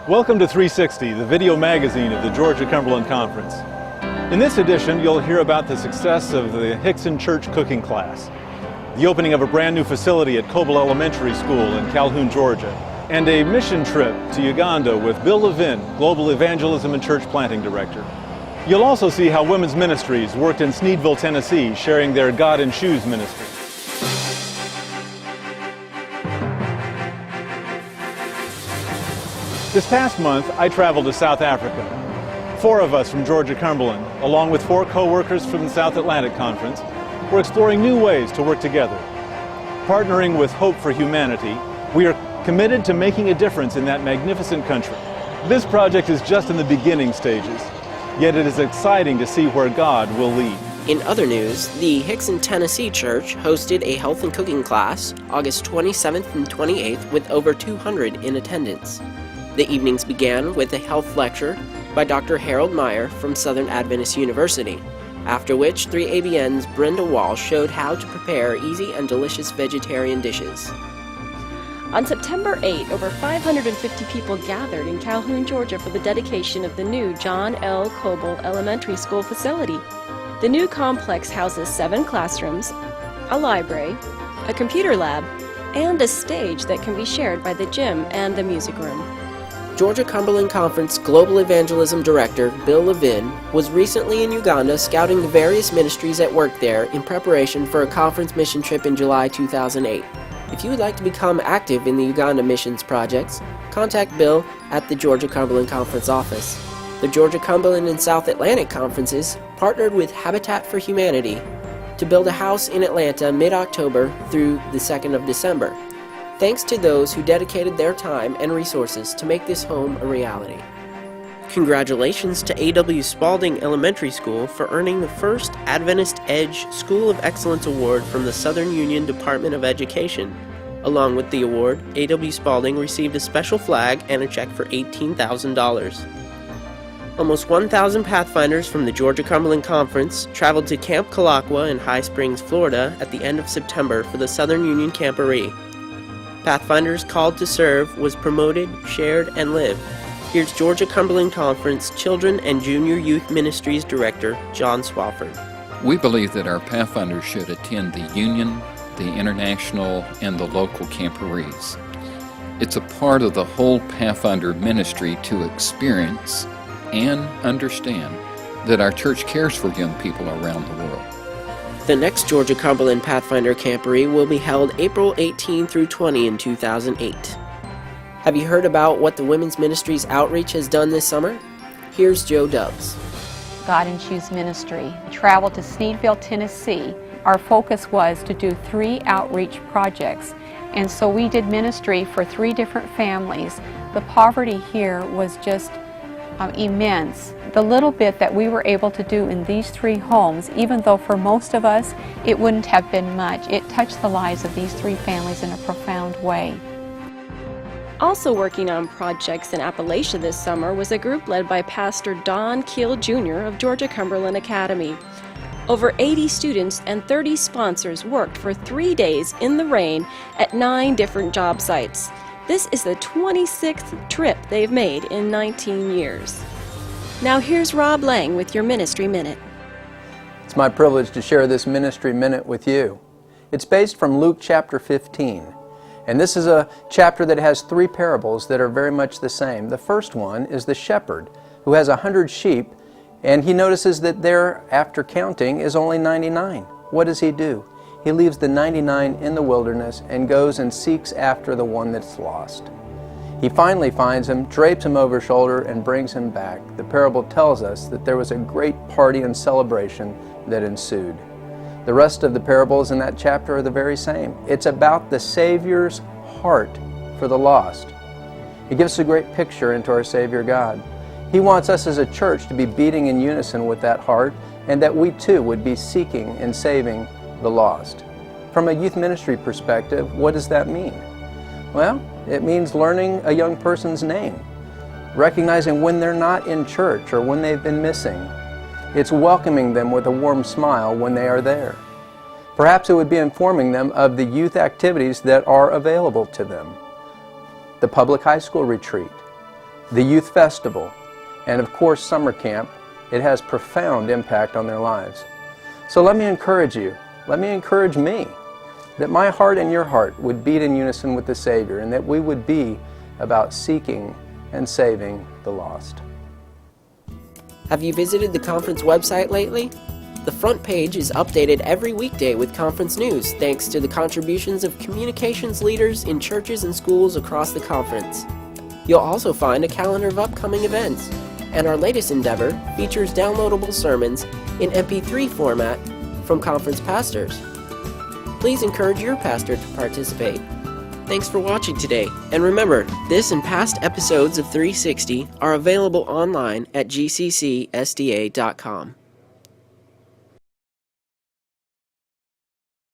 Welcome to 360, the video magazine of the Georgia-Cumberland Conference. In this edition, you'll hear about the success of the Hickson Church cooking class, the opening of a brand new facility at Coble Elementary School in Calhoun, Georgia, and a mission trip to Uganda with Bill Levin, Global Evangelism and Church Planting Director. You'll also see how women's ministries worked in Sneedville, Tennessee, sharing their God in Shoes ministry. This past month, I traveled to South Africa. 4 of us from Georgia-Cumberland, along with 4 co-workers from the South Atlantic Conference, were exploring new ways to work together. Partnering with Hope for Humanity, we are committed to making a difference in that magnificent country. This project is just in the beginning stages, yet it is exciting to see where God will lead. In other news, the Hickson, Tennessee church hosted a health and cooking class August 27th and 28th with over 200 in attendance. The evenings began with a health lecture by Dr. Harold Meyer from Southern Adventist University, after which 3ABN's Brenda Wall showed how to prepare easy and delicious vegetarian dishes. On September 8, over 550 people gathered in Calhoun, Georgia for the dedication of the new John L. Coble Elementary School facility. The new complex houses 7 classrooms, a library, a computer lab, and a stage that can be shared by the gym and the music room. Georgia-Cumberland Conference Global Evangelism Director Bill Levin was recently in Uganda scouting the various ministries at work there in preparation for a conference mission trip in July 2008. If you would like to become active in the Uganda missions projects, contact Bill at the Georgia-Cumberland Conference office. The Georgia-Cumberland and South Atlantic Conferences partnered with Habitat for Humanity to build a house in Atlanta mid-October through the 2nd of December. Thanks to those who dedicated their time and resources to make this home a reality. Congratulations to A.W. Spalding Elementary School for earning the first Adventist Edge School of Excellence Award from the Southern Union Department of Education. Along with the award, A.W. Spalding received a special flag and a check for $18,000. Almost 1,000 Pathfinders from the Georgia-Cumberland Conference traveled to Camp Kalakwa in High Springs, Florida at the end of September for the Southern Union Camporee. Pathfinders Called to Serve was promoted, shared, and lived. Here's Georgia-Cumberland Conference Children and Junior Youth Ministries Director John Swafford. We believe that our Pathfinders should attend the Union, the International, and the local camporees. It's a part of the whole Pathfinder ministry to experience and understand that our church cares for young people around the world. The next Georgia-Cumberland Pathfinder Camporee will be held April 18 through 20 in 2008. Have you heard about what the Women's Ministries Outreach has done this summer? Here's Joe Dubs. God in Shoes Ministry traveled to Sneedville, Tennessee. Our focus was to do 3 outreach projects, and so we did ministry for 3 different families. The poverty here was just immense. The little bit that we were able to do in these 3 homes, even though for most of us it wouldn't have been much, it touched the lives of these 3 families in a profound way. Also working on projects in Appalachia this summer was a group led by Pastor Don Keel Jr. of Georgia-Cumberland Academy. Over 80 students and 30 sponsors worked for 3 days in the rain at 9 different job sites. This is the 26th trip they've made in 19 years. Now here's Rob Lang with your Ministry Minute. It's my privilege to share this Ministry Minute with you. It's based from Luke chapter 15. And this is a chapter that has 3 parables that are very much the same. The first one is the shepherd who has 100 sheep, and he notices that there, after counting, is only 99. What does he do? He leaves the 99 in the wilderness and goes and seeks after the one that's lost. He finally finds him, drapes him over his shoulder, and brings him back. The parable tells us that there was a great party and celebration that ensued. The rest of the parables in that chapter are the very same. It's about the Savior's heart for the lost. It gives us a great picture into our Savior God. He wants us as a church to be beating in unison with that heart, and that we too would be seeking and saving the lost. From a youth ministry perspective, what does that mean? Well, it means learning a young person's name, recognizing when they're not in church or when they've been missing. It's welcoming them with a warm smile when they are there. Perhaps it would be informing them of the youth activities that are available to them. The public high school retreat, the youth festival, and of course summer camp, it has profound impact on their lives. So let me encourage you, let me encourage me, that my heart and your heart would beat in unison with the Savior, and that we would be about seeking and saving the lost. Have you visited the conference website lately? The front page is updated every weekday with conference news, thanks to the contributions of communications leaders in churches and schools across the conference. You'll also find a calendar of upcoming events, and our latest endeavor features downloadable sermons in MP3 format from conference pastors. Please encourage your pastor to participate. Thanks for watching today, and remember, this and past episodes of 360 are available online at gccsda.com.